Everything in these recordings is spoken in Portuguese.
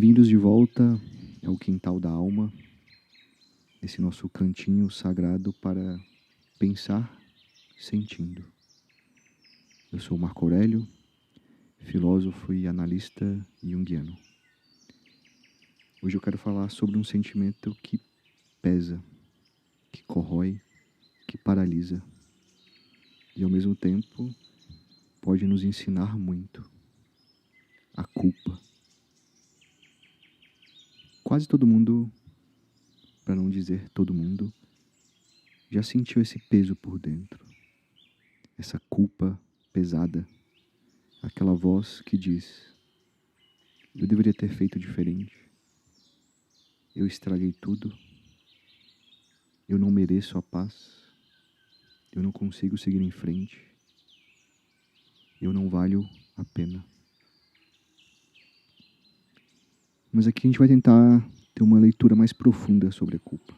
Bem-vindos de volta ao Quintal da Alma, esse nosso cantinho sagrado para pensar sentindo. Eu sou Marco Aurélio, filósofo e analista junguiano. Hoje eu quero falar sobre um sentimento que pesa, que corrói, que paralisa e ao mesmo tempo pode nos ensinar muito: a culpa. Quase todo mundo, para não dizer todo mundo, já sentiu esse peso por dentro, essa culpa pesada, aquela voz que diz: eu deveria ter feito diferente, eu estraguei tudo, eu não mereço a paz, eu não consigo seguir em frente, eu não valho a pena. Mas aqui a gente vai tentar ter uma leitura mais profunda sobre a culpa.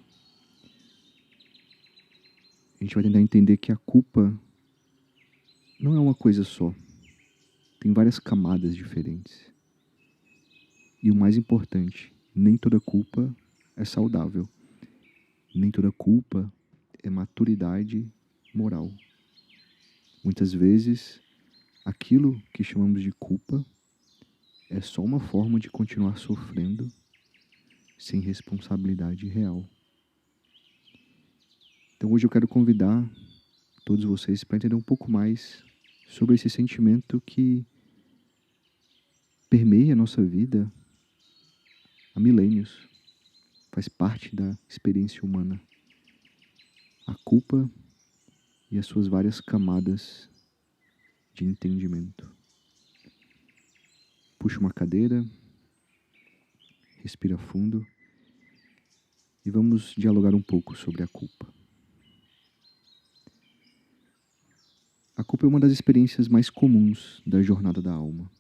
A gente vai tentar entender que a culpa não é uma coisa só. Tem várias camadas diferentes. E o mais importante, nem toda culpa é saudável. Nem toda culpa é maturidade moral. Muitas vezes, aquilo que chamamos de culpa é só uma forma de continuar sofrendo sem responsabilidade real. Então hoje eu quero convidar todos vocês para entender um pouco mais sobre esse sentimento que permeia a nossa vida há milênios, faz parte da experiência humana. A culpa e as suas várias camadas de entendimento. Puxa uma cadeira, respira fundo e vamos dialogar um pouco sobre a culpa. A culpa é uma das experiências mais comuns da jornada da alma.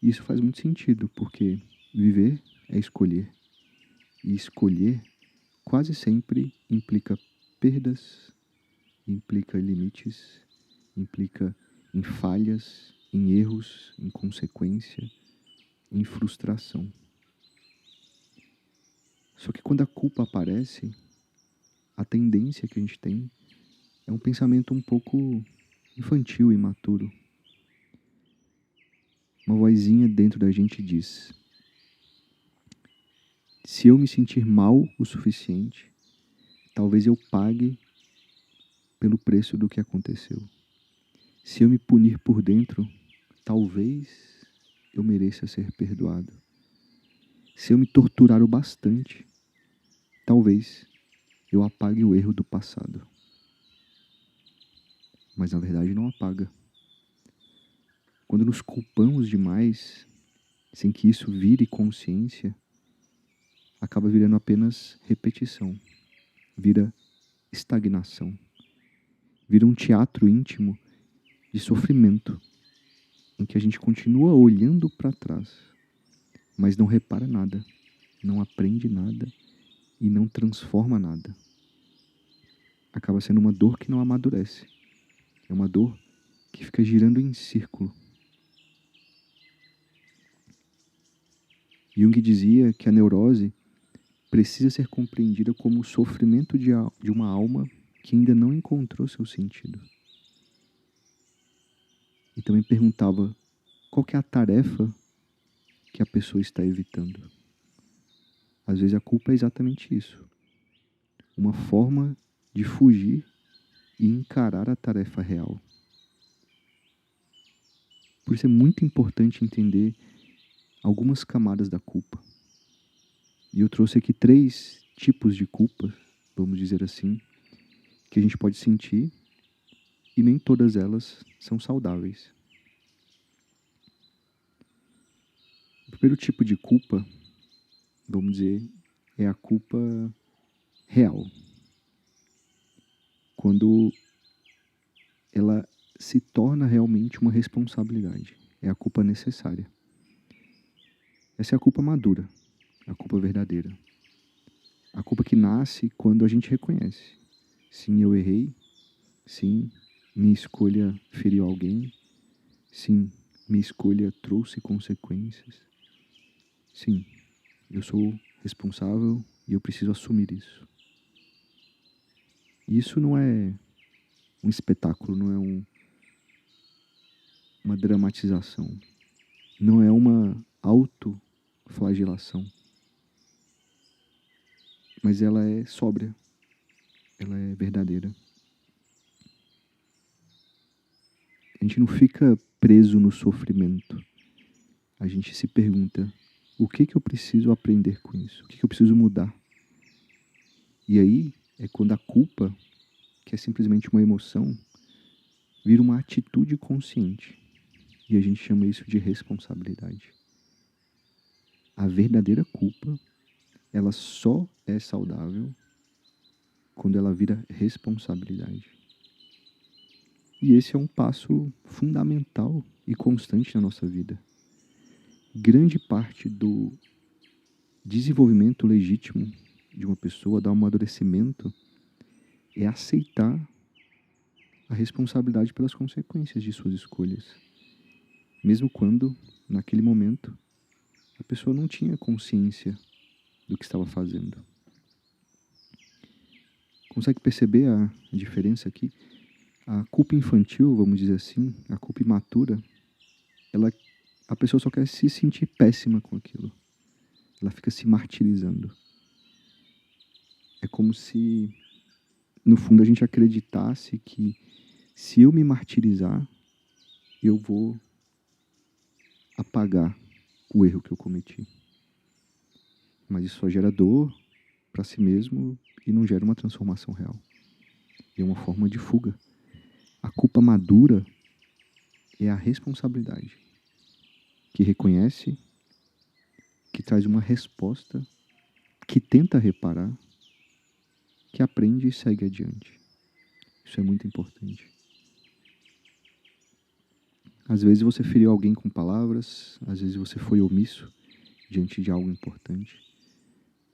E isso faz muito sentido, porque viver é escolher. E escolher quase sempre implica perdas, implica limites, implica em falhas, em erros, em consequência, em frustração. Só que quando a culpa aparece, a tendência que a gente tem é um pensamento um pouco infantil e imaturo. Uma vozinha dentro da gente diz: se eu me sentir mal o suficiente, talvez eu pague pelo preço do que aconteceu. Se eu me punir por dentro, talvez eu mereça ser perdoado. Se eu me torturar o bastante, talvez eu apague o erro do passado. Mas na verdade não apaga. Quando nos culpamos demais, sem que isso vire consciência, acaba virando apenas repetição, vira estagnação, vira um teatro íntimo de sofrimento, em que a gente continua olhando para trás, mas não repara nada, não aprende nada e não transforma nada. Acaba sendo uma dor que não amadurece, é uma dor que fica girando em círculo. Jung dizia que a neurose precisa ser compreendida como o sofrimento de uma alma que ainda não encontrou seu sentido. E também perguntava qual que é a tarefa que a pessoa está evitando. Às vezes a culpa é exatamente isso. Uma forma de fugir e encarar a tarefa real. Por isso é muito importante entender algumas camadas da culpa. E eu trouxe aqui 3 tipos de culpa, vamos dizer assim, que a gente pode sentir e nem todas elas são saudáveis. O primeiro tipo de culpa, vamos dizer, é a culpa real. Quando ela se torna realmente uma responsabilidade. É a culpa necessária. Essa é a culpa madura, a culpa verdadeira. A culpa que nasce quando a gente reconhece: sim, eu errei. Sim, minha escolha feriu alguém. Sim, minha escolha trouxe consequências. Sim, eu sou responsável e eu preciso assumir isso. E isso não é um espetáculo, não é uma dramatização, não é uma autoflagelação, mas ela é sóbria, ela é verdadeira. A gente não fica preso no sofrimento. A gente se pergunta, o que que eu preciso aprender com isso? O que que eu preciso mudar? E aí é quando a culpa, que é simplesmente uma emoção, vira uma atitude consciente. E a gente chama isso de responsabilidade. A verdadeira culpa, ela só é saudável quando ela vira responsabilidade. E esse é um passo fundamental e constante na nossa vida. Grande parte do desenvolvimento legítimo de uma pessoa, do amadurecimento, é aceitar a responsabilidade pelas consequências de suas escolhas. Mesmo quando, naquele momento, a pessoa não tinha consciência do que estava fazendo. Consegue perceber a diferença aqui? A culpa infantil, vamos dizer assim, a culpa imatura, a pessoa só quer se sentir péssima com aquilo. Ela fica se martirizando. É como se, no fundo, a gente acreditasse que se eu me martirizar, eu vou apagar o erro que eu cometi. Mas isso só gera dor para si mesmo e não gera uma transformação real. É uma forma de fuga. A culpa madura é a responsabilidade, que reconhece, que traz uma resposta, que tenta reparar, que aprende e segue adiante. Isso é muito importante. Às vezes você feriu alguém com palavras, às vezes você foi omisso diante de algo importante.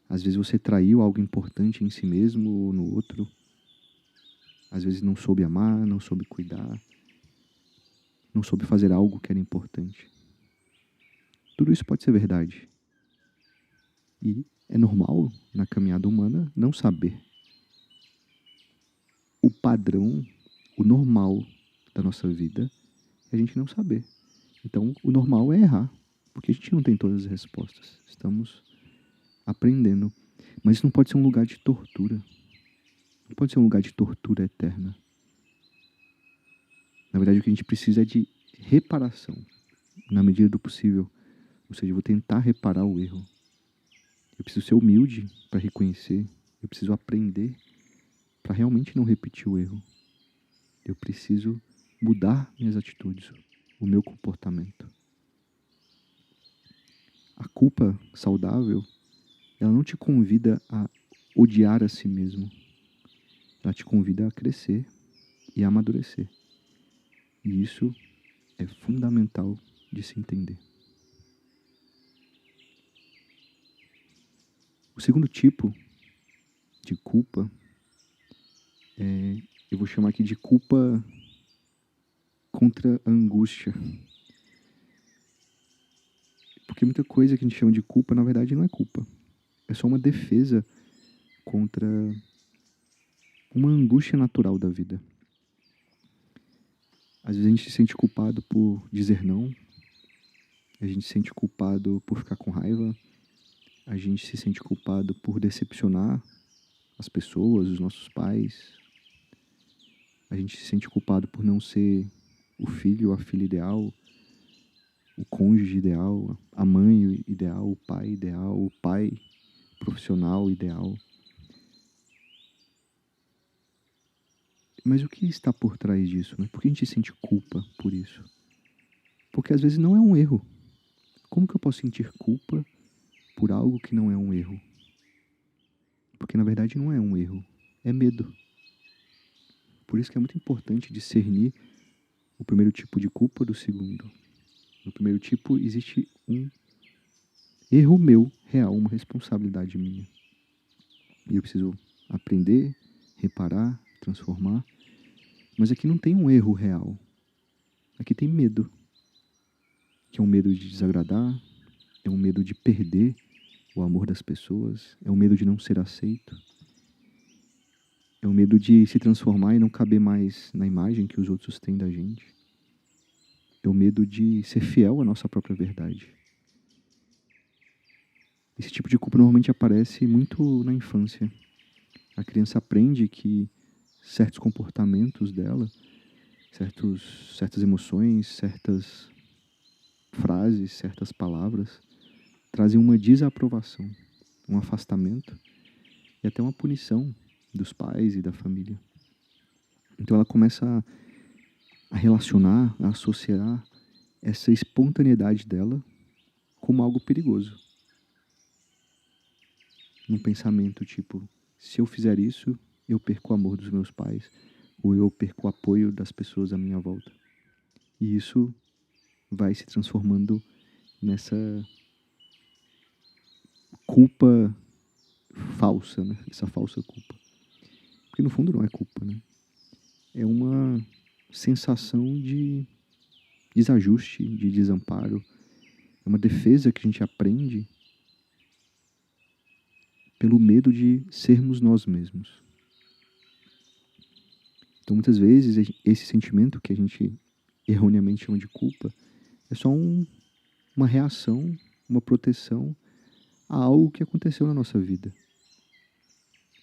Às vezes você traiu algo importante em si mesmo ou no outro. Às vezes não soube amar, não soube cuidar, não soube fazer algo que era importante. Tudo isso pode ser verdade. E é normal, na caminhada humana, não saber. O padrão, o normal da nossa vida é a gente não saber. Então, o normal é errar, porque a gente não tem todas as respostas. Estamos aprendendo. Mas isso não pode ser um lugar de tortura. Não pode ser um lugar de tortura eterna. Na verdade, o que a gente precisa é de reparação, na medida do possível. Ou seja, eu vou tentar reparar o erro. Eu preciso ser humilde para reconhecer. Eu preciso aprender para realmente não repetir o erro. Eu preciso mudar minhas atitudes, o meu comportamento. A culpa saudável, ela não te convida a odiar a si mesmo. Ela te convida a crescer e a amadurecer. E isso é fundamental de se entender. O segundo tipo de culpa eu vou chamar aqui de culpa contra a angústia. Porque muita coisa que a gente chama de culpa, na verdade, não é culpa. É só uma defesa contra uma angústia natural da vida. Às vezes a gente se sente culpado por dizer não, a gente se sente culpado por ficar com raiva, a gente se sente culpado por decepcionar as pessoas, os nossos pais, a gente se sente culpado por não ser o filho ou a filha ideal, o cônjuge ideal, a mãe ideal, o pai ideal, o pai profissional ideal. Mas o que está por trás disso? Né? Por que a gente sente culpa por isso? Porque às vezes não é um erro. Como que eu posso sentir culpa por algo que não é um erro? Porque na verdade não é um erro, é medo. Por isso que é muito importante discernir o primeiro tipo de culpa do segundo. No primeiro tipo existe um erro meu, real, uma responsabilidade minha. E eu preciso aprender, reparar, transformar. Mas aqui não tem um erro real. Aqui tem medo. Que é um medo de desagradar, É um medo de perder o amor das pessoas, é um medo de não ser aceito, é um medo de se transformar e não caber mais na imagem que os outros têm da gente. É o medo de ser fiel à nossa própria verdade. Esse tipo de culpa normalmente aparece muito na infância. A criança aprende que certos comportamentos dela, certas emoções, certas frases, certas palavras, trazem uma desaprovação, um afastamento e até uma punição dos pais e da família. Então ela começa a relacionar, a associar essa espontaneidade dela como algo perigoso. Num pensamento tipo, se eu fizer isso, eu perco o amor dos meus pais, ou eu perco o apoio das pessoas à minha volta. E isso vai se transformando nessa culpa falsa, né? Essa falsa culpa. Porque no fundo não é culpa, né? É uma sensação de desajuste, de desamparo. É uma defesa que a gente aprende pelo medo de sermos nós mesmos. Então, muitas vezes, esse sentimento que a gente erroneamente chama de culpa é só uma reação, uma proteção a algo que aconteceu na nossa vida.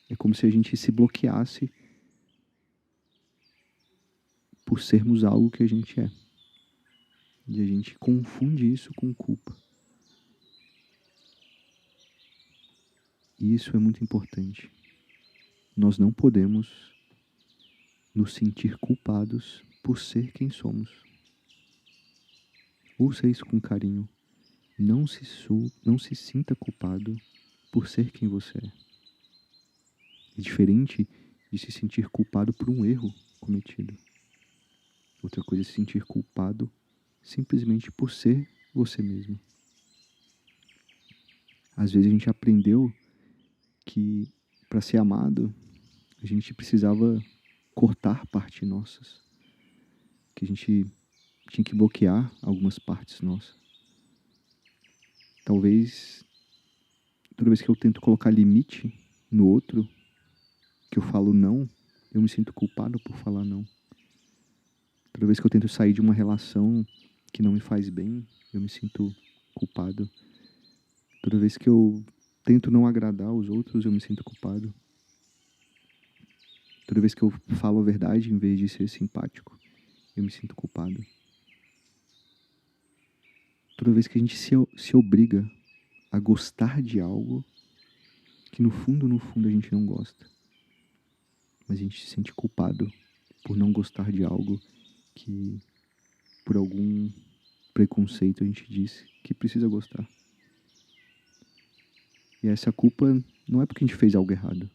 É como se a gente se bloqueasse por sermos algo que a gente é. E a gente confunde isso com culpa. E isso é muito importante. Nós não podemos nos sentir culpados por ser quem somos. Ouça isso com carinho. Não se sinta culpado por ser quem você é. É diferente de se sentir culpado por um erro cometido. Outra coisa é se sentir culpado simplesmente por ser você mesmo. Às vezes a gente aprendeu que para ser amado, a gente precisava cortar partes nossas. Que a gente tinha que bloquear algumas partes nossas. Talvez toda vez que eu tento colocar limite no outro, que eu falo não, eu me sinto culpado por falar não. Toda vez que eu tento sair de uma relação que não me faz bem, eu me sinto culpado. Toda vez que eu tento não agradar os outros, eu me sinto culpado. Toda vez que eu falo a verdade em vez de ser simpático, eu me sinto culpado. Toda vez que a gente se obriga a gostar de algo que no fundo a gente não gosta. Mas a gente se sente culpado por não gostar de algo que, por algum preconceito, a gente disse que precisa gostar. E essa culpa não é porque a gente fez algo errado,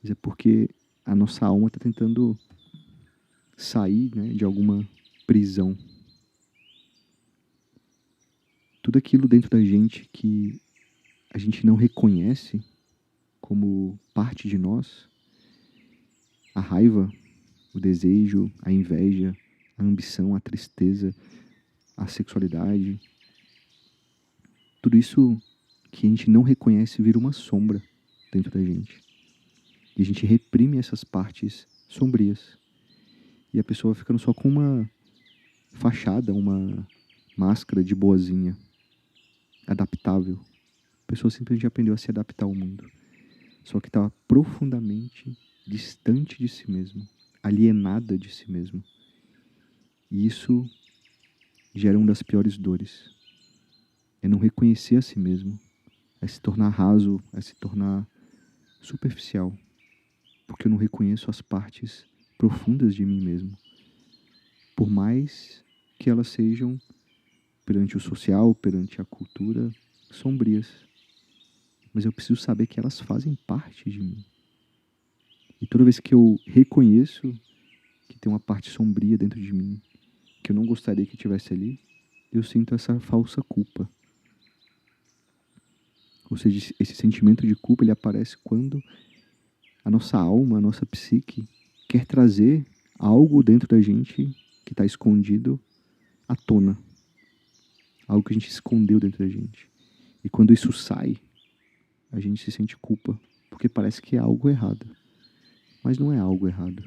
mas é porque a nossa alma está tentando sair, né, de alguma prisão. Tudo aquilo dentro da gente que a gente não reconhece como parte de nós, a raiva, o desejo, a inveja, a ambição, a tristeza, a sexualidade, tudo isso que a gente não reconhece vira uma sombra dentro da gente. E a gente reprime essas partes sombrias. E a pessoa vai ficando só com uma fachada, uma máscara de boazinha, adaptável. A pessoa simplesmente aprendeu a se adaptar ao mundo. Só que está profundamente distante de si mesmo, alienada de si mesmo. E isso gera uma das piores dores. É não reconhecer a si mesmo, é se tornar raso, é se tornar superficial, porque eu não reconheço as partes profundas de mim mesmo. Por mais que elas sejam, perante o social, perante a cultura, sombrias. Mas eu preciso saber que elas fazem parte de mim. E toda vez que eu reconheço que tem uma parte sombria dentro de mim, que eu não gostaria que tivesse ali, eu sinto essa falsa culpa. Ou seja, esse sentimento de culpa, ele aparece quando a nossa alma, a nossa psique, quer trazer algo dentro da gente que está escondido à tona. algo que a gente escondeu dentro da gente. E quando isso sai, a gente se sente culpa, porque parece que é algo errado. Mas não é algo errado.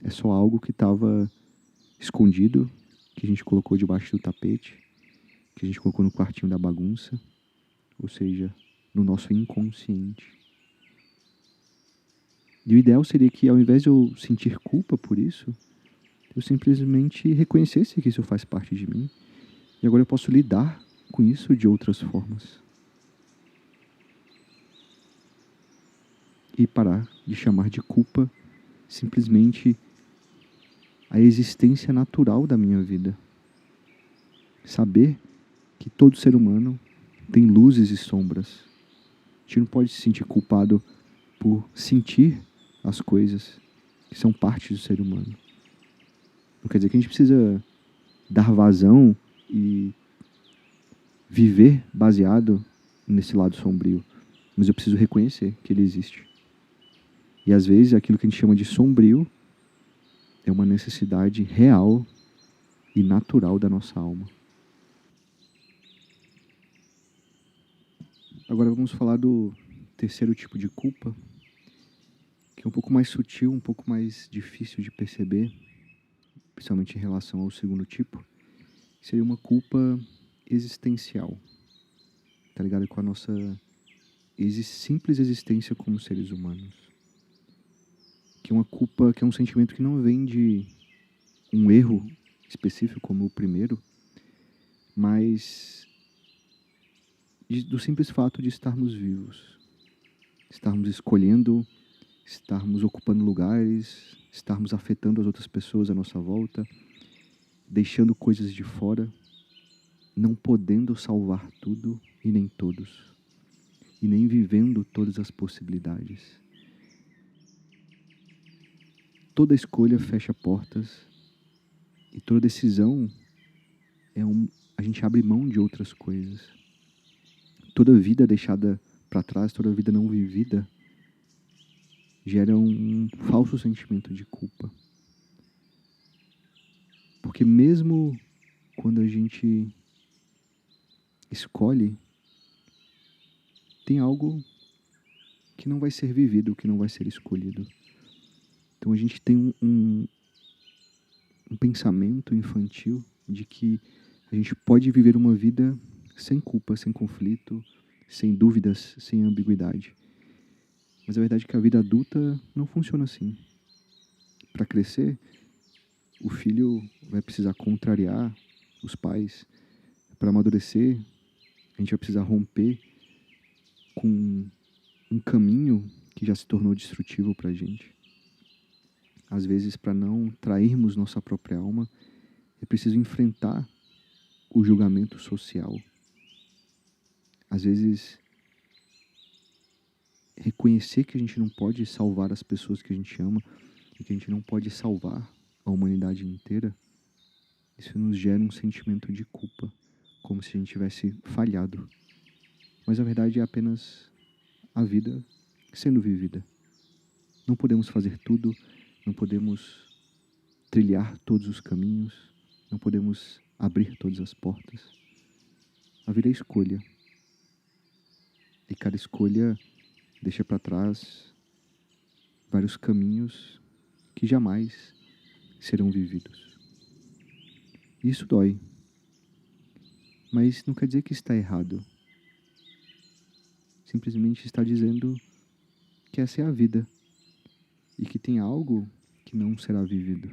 É só algo que estava escondido, que a gente colocou debaixo do tapete, que a gente colocou no quartinho da bagunça, ou seja, no nosso inconsciente. E o ideal seria que, ao invés de eu sentir culpa por isso, eu simplesmente reconhecesse que isso faz parte de mim. E agora eu posso lidar com isso de outras formas. E parar de chamar de culpa simplesmente a existência natural da minha vida. Saber que todo ser humano tem luzes e sombras. A gente não pode se sentir culpado por sentir as coisas que são parte do ser humano. Não quer dizer que a gente precisa dar vazão e viver baseado nesse lado sombrio. Mas eu preciso reconhecer que ele existe. E às vezes aquilo que a gente chama de sombrio é uma necessidade real e natural da nossa alma. Agora vamos falar do terceiro tipo de culpa, que é um pouco mais sutil, um pouco mais difícil de perceber, principalmente em relação ao segundo tipo. Seria uma culpa existencial, tá ligado? Com a nossa simples existência como seres humanos. Que é uma culpa, que é um sentimento que não vem de um erro específico como o primeiro, mas do simples fato de estarmos vivos, estarmos escolhendo, estarmos ocupando lugares, estarmos afetando as outras pessoas à nossa volta, deixando coisas de fora, não podendo salvar tudo e nem todos, e nem vivendo todas as possibilidades. Toda escolha fecha portas e toda decisão a gente abre mão de outras coisas. Toda vida deixada para trás, toda vida não vivida, gera um falso sentimento de culpa. Porque mesmo quando a gente escolhe, tem algo que não vai ser vivido, que não vai ser escolhido. Então a gente tem um pensamento infantil de que a gente pode viver uma vida sem culpa, sem conflito, sem dúvidas, sem ambiguidade. Mas a verdade é que a vida adulta não funciona assim. Para crescer, o filho vai precisar contrariar os pais. Para amadurecer, a gente vai precisar romper com um caminho que já se tornou destrutivo para a gente. Às vezes, para não trairmos nossa própria alma, é preciso enfrentar o julgamento social. Às vezes, reconhecer que a gente não pode salvar as pessoas que a gente ama e que a gente não pode salvar a humanidade inteira, isso nos gera um sentimento de culpa, como se a gente tivesse falhado. Mas a verdade é apenas a vida sendo vivida. Não podemos fazer tudo, não podemos trilhar todos os caminhos, não podemos abrir todas as portas. A vida é escolha. E cada escolha deixa para trás vários caminhos que jamais serão vividos. Isso dói. Mas não quer dizer que está errado. Simplesmente está dizendo que essa é a vida e que tem algo que não será vivido.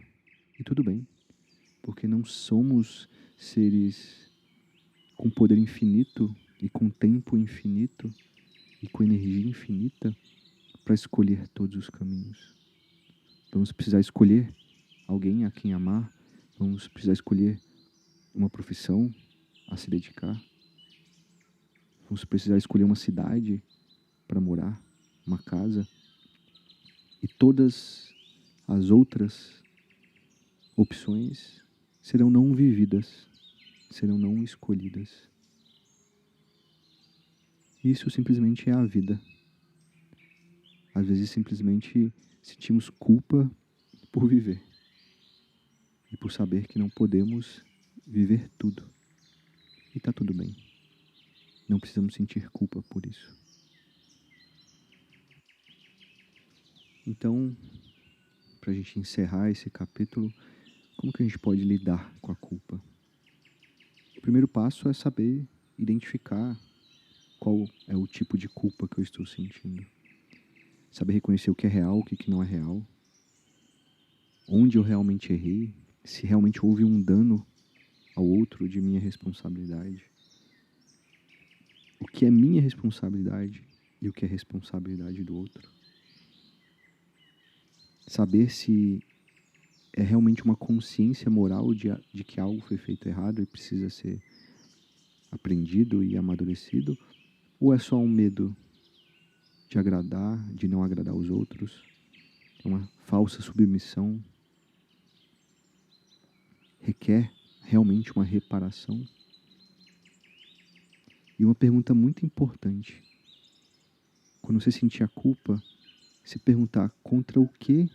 E tudo bem, porque não somos seres com poder infinito e com tempo infinito e com energia infinita para escolher todos os caminhos. Vamos precisar escolher alguém a quem amar, vamos precisar escolher uma profissão a se dedicar, vamos precisar escolher uma cidade para morar, uma casa, e todas as outras opções serão não vividas, serão não escolhidas. Isso simplesmente é a vida. Às vezes simplesmente sentimos culpa por viver e por saber que não podemos viver tudo. E tá tudo bem. Não precisamos sentir culpa por isso. Então, para a gente encerrar esse capítulo, como que a gente pode lidar com a culpa? O primeiro passo é saber identificar qual é o tipo de culpa que eu estou sentindo. Saber reconhecer o que é real, o que não é real. Onde eu realmente errei. Se realmente houve um dano ao outro de minha responsabilidade. O que é minha responsabilidade e o que é responsabilidade do outro. Saber se é realmente uma consciência moral de que algo foi feito errado e precisa ser aprendido e amadurecido, ou é só um medo de agradar, de não agradar os outros, é uma falsa submissão, requer realmente uma reparação? E uma pergunta muito importante, quando você sentir a culpa, se perguntar contra o que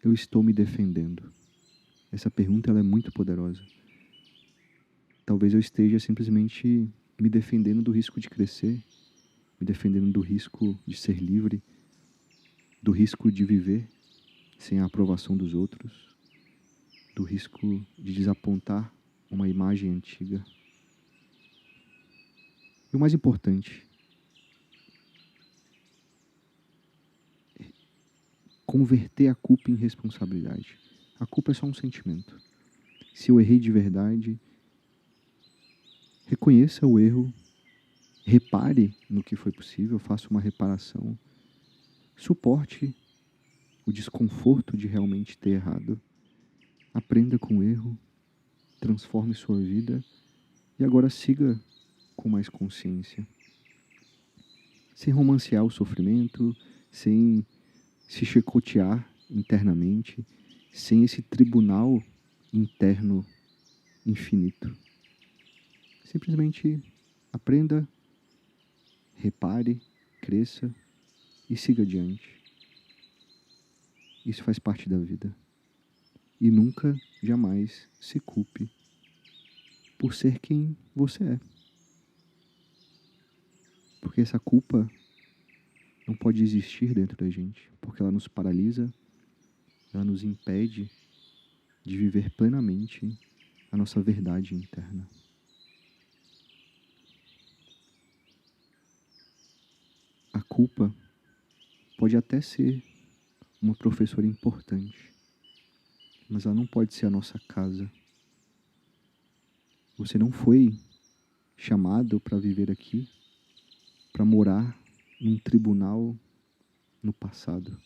eu estou me defendendo. Essa pergunta ela é muito poderosa. Talvez eu esteja simplesmente me defendendo do risco de crescer, me defendendo do risco de ser livre, do risco de viver sem a aprovação dos outros, do risco de desapontar uma imagem antiga. E o mais importante, converter a culpa em responsabilidade. A culpa é só um sentimento. Se eu errei de verdade, reconheça o erro, repare no que foi possível, faça uma reparação, suporte o desconforto de realmente ter errado, aprenda com o erro, transforme sua vida e agora siga com mais consciência. Sem romancear o sofrimento, sem se chicotear internamente, sem esse tribunal interno infinito. Simplesmente aprenda, repare, cresça e siga adiante. Isso faz parte da vida. E nunca, jamais se culpe por ser quem você é. Porque essa culpa não pode existir dentro da gente, porque ela nos paralisa, ela nos impede de viver plenamente a nossa verdade interna. A culpa pode até ser uma professora importante, mas ela não pode ser a nossa casa. Você não foi chamado para viver aqui, para morar num tribunal no passado.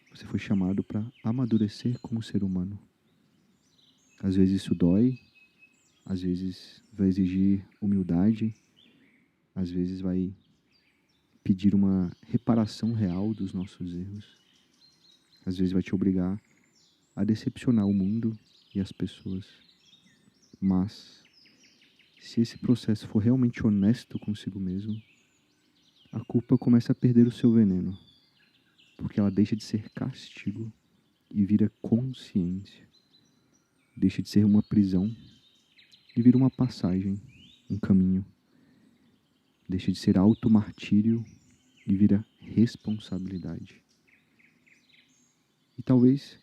Você foi chamado para amadurecer como ser humano. Às vezes isso dói, às vezes vai exigir humildade, às vezes vai pedir uma reparação real dos nossos erros. Às vezes vai te obrigar a decepcionar o mundo e as pessoas. Mas, se esse processo for realmente honesto consigo mesmo, a culpa começa a perder o seu veneno, porque ela deixa de ser castigo e vira consciência. Deixa de ser uma prisão e vira uma passagem, um caminho. Deixa de ser automartírio e vira responsabilidade. E talvez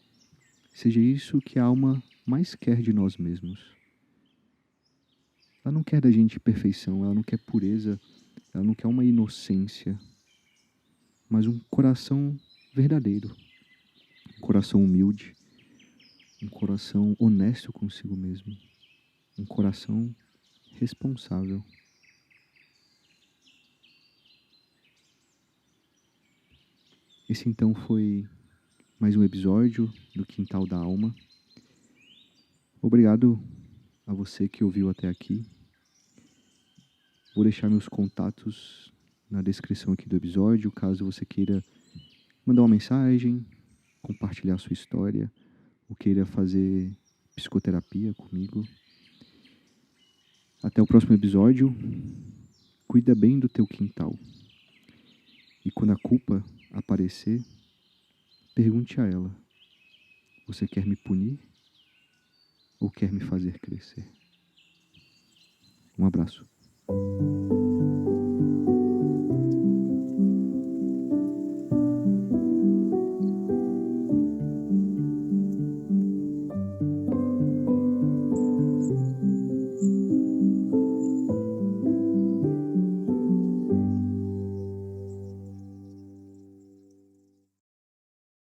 seja isso que a alma mais quer de nós mesmos. Ela não quer da gente perfeição, ela não quer pureza, ela não quer uma inocência, mas um coração verdadeiro, um coração humilde, um coração honesto consigo mesmo, um coração responsável. Esse então foi mais um episódio do Quintal da Alma. Obrigado a você que ouviu até aqui. Vou deixar meus contatos na descrição aqui do episódio, caso você queira mandar uma mensagem, compartilhar sua história, ou queira fazer psicoterapia comigo. Até o próximo episódio. Cuida bem do teu quintal. E quando a culpa aparecer, pergunte a ela: você quer me punir ou quer me fazer crescer? Um abraço.